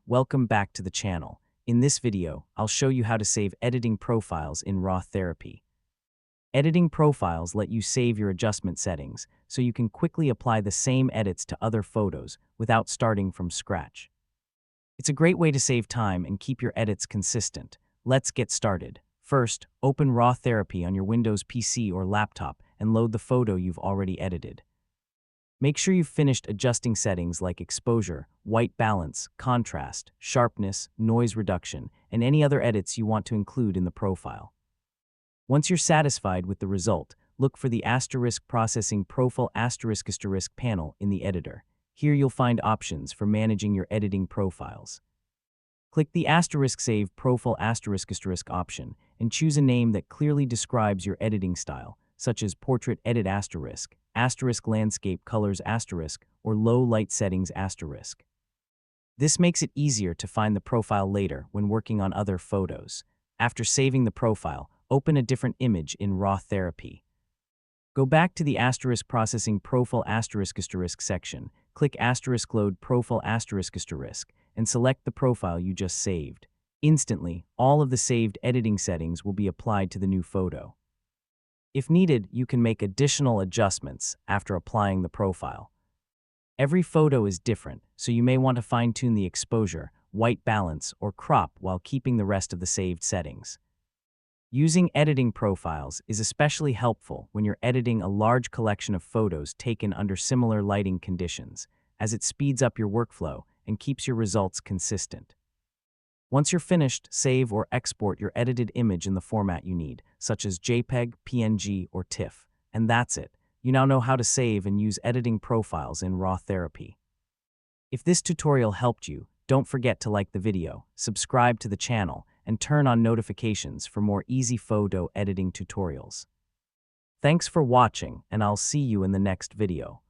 Welcome back to the channel. In this video, I'll show you how to save editing profiles in RawTherapee. Editing profiles let you save your adjustment settings so you can quickly apply the same edits to other photos without starting from scratch. It's a great way to save time and keep your edits consistent. Let's get started. First, open RawTherapee on your Windows PC or laptop and load the photo you've already edited. Make sure you've finished adjusting settings like exposure, white balance, contrast, sharpness, noise reduction, and any other edits you want to include in the profile. Once you're satisfied with the result, look for the *processing profile * panel in the editor. Here you'll find options for managing your editing profiles. Click the *save profile * option and choose a name that clearly describes your editing style, such as portrait edit *, landscape colors *, or low light settings *. This makes it easier to find the profile later when working on other photos. After saving the profile, open a different image in RawTherapee. Go back to the *processing profile * section, click *load profile *, and select the profile you just saved. Instantly, all of the saved editing settings will be applied to the new photo. If needed, you can make additional adjustments after applying the profile. Every photo is different, so you may want to fine-tune the exposure, white balance, or crop while keeping the rest of the saved settings. Using editing profiles is especially helpful when you're editing a large collection of photos taken under similar lighting conditions, as it speeds up your workflow and keeps your results consistent. Once you're finished, save or export your edited image in the format you need, such as JPEG, PNG, or TIFF. And that's it. You now know how to save and use editing profiles in RawTherapee. If this tutorial helped you, don't forget to like the video, subscribe to the channel, and turn on notifications for more easy photo editing tutorials. Thanks for watching, and I'll see you in the next video.